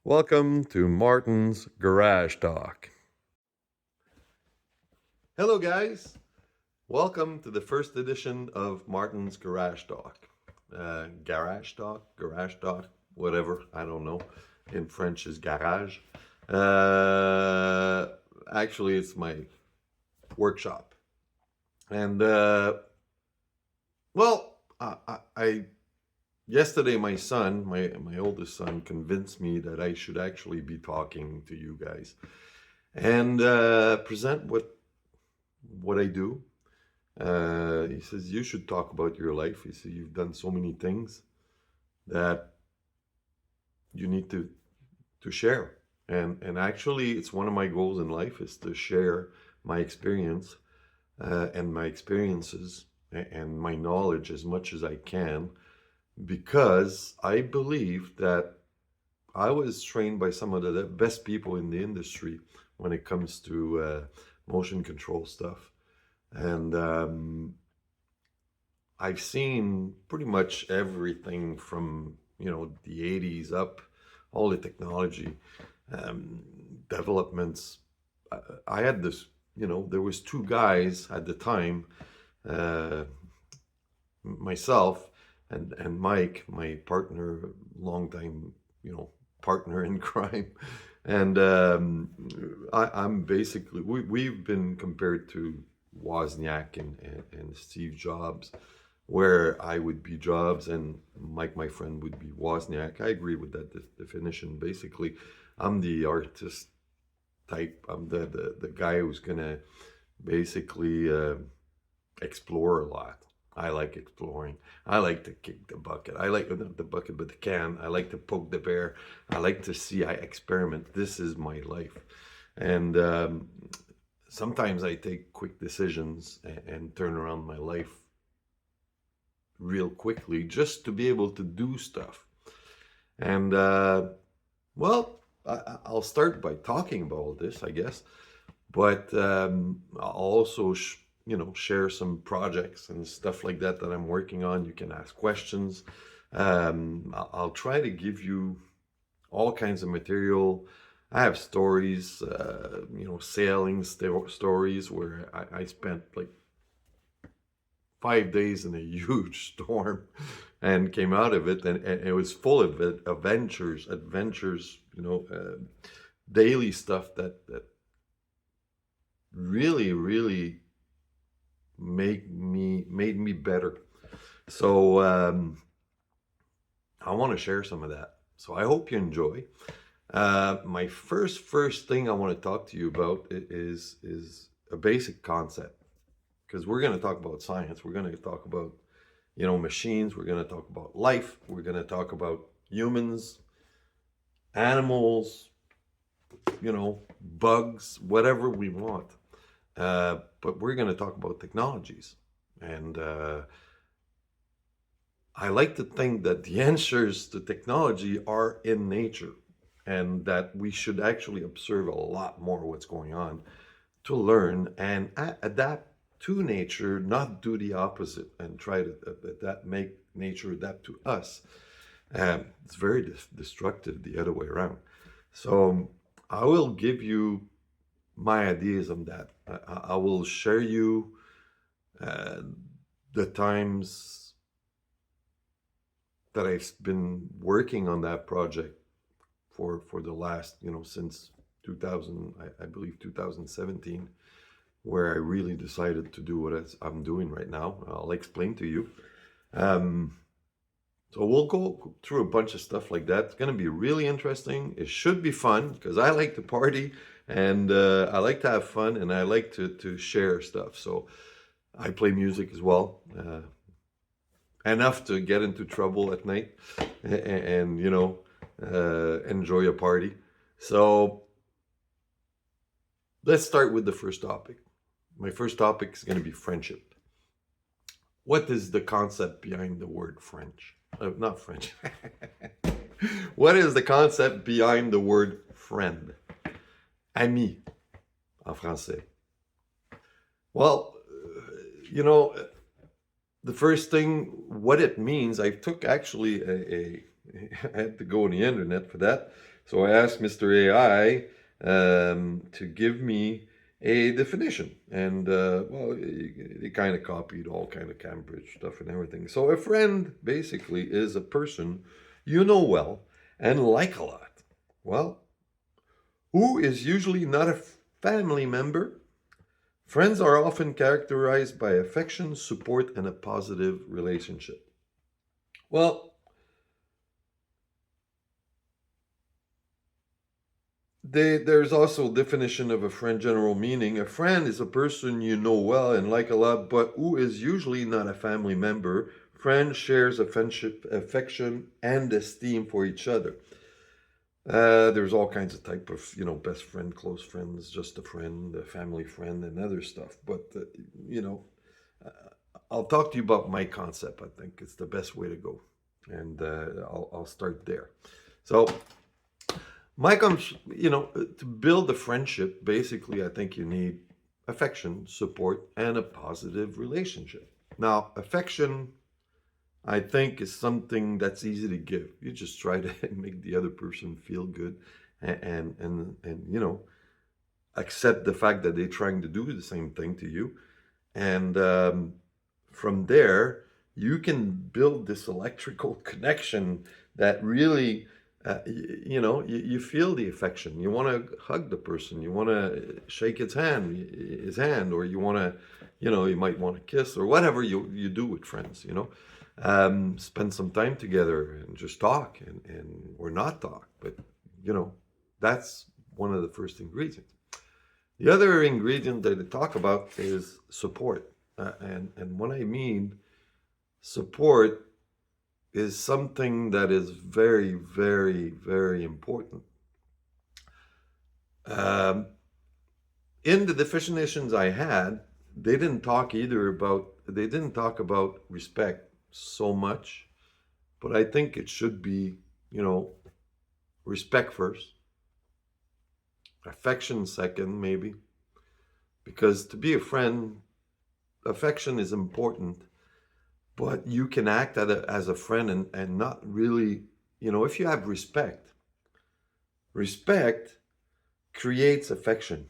Welcome to Martin's Garage Talk. Hello, guys. Welcome to the first edition of Martin's Garage Talk. Garage Talk, whatever, I don't know. In French is garage. Actually, it's my workshop. And, I yesterday my son, my oldest son, convinced me that I should actually be talking to you guys and present what I do. He says you should talk about your life. He said you've done so many things that you need to share. And actually, it's one of my goals in life is to share my experience and my experiences and my knowledge as much as I can, because I believe that I was trained by some of the best people in the industry when it comes to motion control stuff. And I've seen pretty much everything from, the 80s up, all the technology developments. I had this, there was two guys at the time, myself and Mike, my partner, longtime, partner in crime. And I'm basically, we've been compared to Wozniak and Steve Jobs, where I would be Jobs and Mike, my friend, would be Wozniak. I agree with that definition. Basically, I'm the artist type. I'm the guy who's gonna basically explore a lot. I like exploring. I like to kick the bucket. I like not the bucket, but the can. I like to poke the bear. I like to see. I experiment. This is my life, and sometimes I take quick decisions and turn around my life real quickly just to be able to do stuff. And I'll start by talking about all this, I guess, but I'll also share some projects and stuff like that I'm working on. You can ask questions. I'll try to give you all kinds of material. I have stories, sailing stories where I spent like 5 days in a huge storm and came out of it, and it was full of adventures, daily stuff that really made me better. So I want to share some of that. So I hope you enjoy. My first thing I want to talk to you about is a basic concept, because we're going to talk about science. We're going to talk about machines. We're going to talk about life. We're going to talk about humans, animals, bugs, whatever we want. But we're going to talk about technologies. And I like to think that the answers to technology are in nature, and that we should actually observe a lot more what's going on to learn and adapt to nature, not do the opposite and try to make nature adapt to us. It's very destructive the other way around. So I will give you my ideas on that. I will share you the times that I've been working on that project for the last, since 2000, I believe 2017, where I really decided to do what I'm doing right now. I'll explain to you. So we'll go through a bunch of stuff like that. It's going to be really interesting. It should be fun because I like to party, and I like to have fun, and I like to share stuff. So I play music as well, enough to get into trouble at night and enjoy a party. So let's start with the first topic. My first topic is going to be friendship. What is the concept behind the word French? Not French. What is the concept behind the word friend? Ami, en français. Well, the first thing, what it means, I took actually I had to go on the internet for that. So I asked Mr. AI to give me a definition, and well, he kind of copied all kind of Cambridge stuff and everything. So a friend basically is a person you know well and like a lot. Well, who is usually not a family member. Friends are often characterized by affection, support, and a positive relationship. Well, there's also definition of a friend, general meaning. A friend is a person you know well and like a lot, but who is usually not a family member. Friend shares a friendship, affection, and esteem for each other. There's all kinds of type of, best friend, close friends, just a friend, a family friend, and other stuff. But, I'll talk to you about my concept. I think it's the best way to go. And I'll start there. So, my comes, to build a friendship, basically, I think you need affection, support, and a positive relationship. Now, affection, I think, is something that's easy to give. You just try to make the other person feel good and accept the fact that they're trying to do the same thing to you. And from there, you can build this electrical connection that really, you feel the affection. You want to hug the person. You want to shake his hand, or you want to, you might want to kiss, or whatever you do with friends, spend some time together and just talk and or not talk. But, that's one of the first ingredients. The other ingredient that I talk about is support. And what I mean support is something that is very, very, very important. Um, in the definitions I had, they didn't talk about respect so much, but I think it should be, respect first, affection second, maybe, because to be a friend, affection is important, but you can act as a friend and not really, if you have respect creates affection,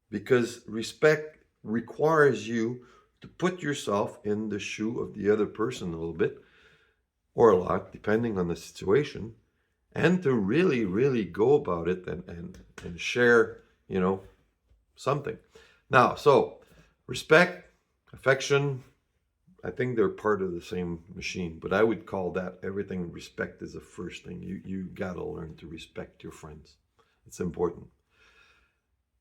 because respect requires you to put yourself in the shoe of the other person a little bit or a lot, depending on the situation, and to really, really go about it and share, something. Now, so respect, affection, I think they're part of the same machine, but I would call that everything. Respect is the first thing. You gotta learn to respect your friends. It's important.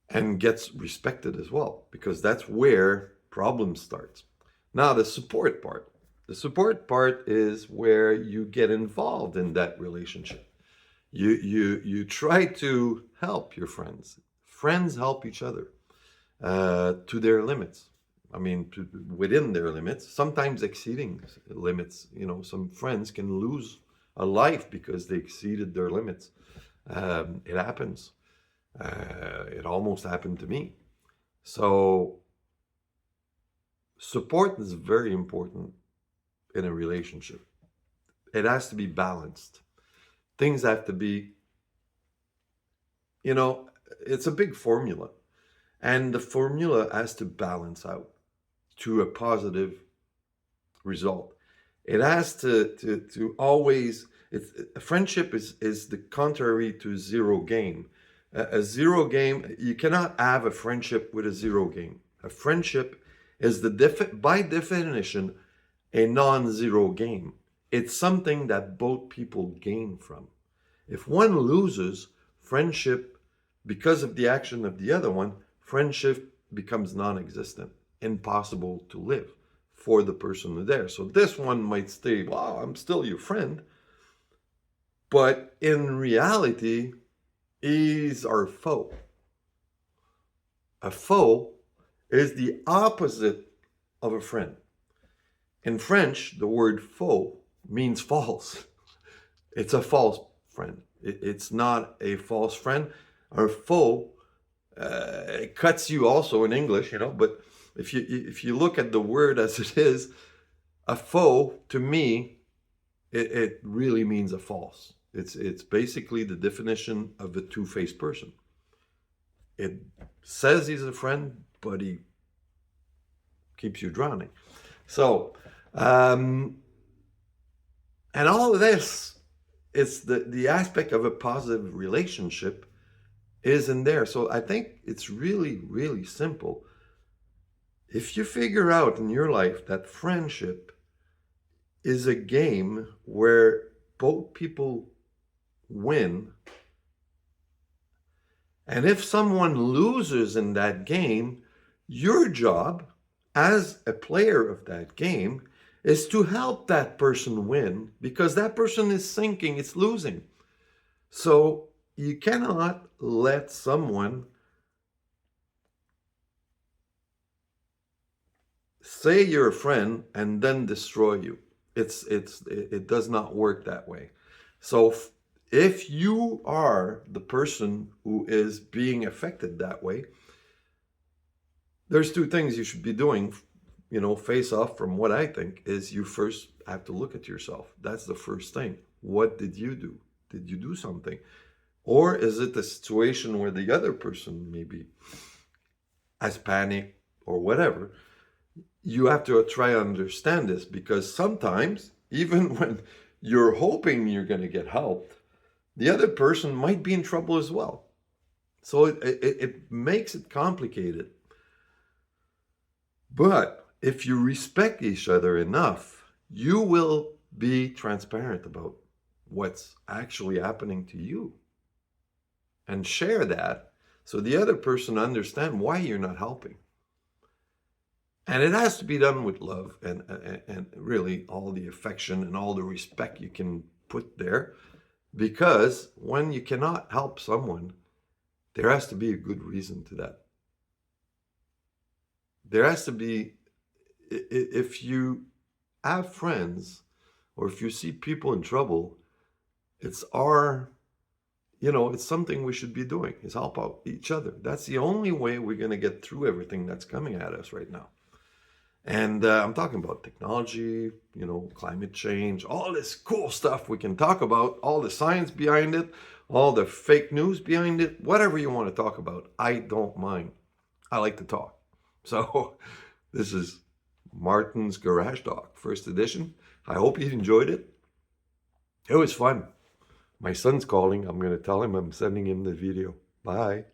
And gets respected as well, because that's where problem starts. Now, the support part. The support part is where you get involved in that relationship. You try to help your friends. Friends help each other to their limits. I mean, within their limits, sometimes exceeding limits. Some friends can lose a life because they exceeded their limits. It happens. It almost happened to me. So support is very important in a relationship. It has to be balanced. Things have to be, it's a big formula. And the formula has to balance out to a positive result. It has to always, a friendship is the contrary to zero game. A zero game, you cannot have a friendship with a zero game. A friendship is by definition a non-zero game. It's something that both people gain from. If one loses, friendship, because of the action of the other one, friendship becomes non-existent, impossible to live for the person there. So this one might say, wow, I'm still your friend. But in reality, he's our foe. A foe is the opposite of a friend. In French, the word foe means false. It's a false friend. It's not a false friend. Our foe cuts you also in English, but if you look at the word as it is, a foe, to me, it really means a false. It's basically the definition of a two-faced person. It says he's a friend, but he keeps you drowning. So, and all of this, it's the aspect of a positive relationship is in there. So I think it's really, really simple. If you figure out in your life that friendship is a game where both people win, and if someone loses in that game, your job as a player of that game is to help that person win, because that person is sinking, it's losing. So you cannot let someone say you're a friend and then destroy you. It does not work that way. So if you are the person who is being affected that way, there's two things you should be doing, face off from what I think is you first have to look at yourself. That's the first thing. What did you do? Did you do something? Or is it a situation where the other person maybe has panic or whatever? You have to try to understand this, because sometimes, even when you're hoping you're going to get helped, the other person might be in trouble as well. So it makes it complicated. But if you respect each other enough, you will be transparent about what's actually happening to you and share that, so the other person understands why you're not helping. And it has to be done with love and really all the affection and all the respect you can put there. Because when you cannot help someone, there has to be a good reason to that. There has to be, if you have friends or if you see people in trouble, it's it's something we should be doing, is help out each other. That's the only way we're going to get through everything that's coming at us right now. And I'm talking about technology, climate change, all this cool stuff we can talk about, all the science behind it, all the fake news behind it, whatever you want to talk about. I don't mind. I like to talk. So this is Martin's Garage Talk, first edition. I hope you enjoyed it. It was fun. My son's calling. I'm going to tell him I'm sending him the video. Bye.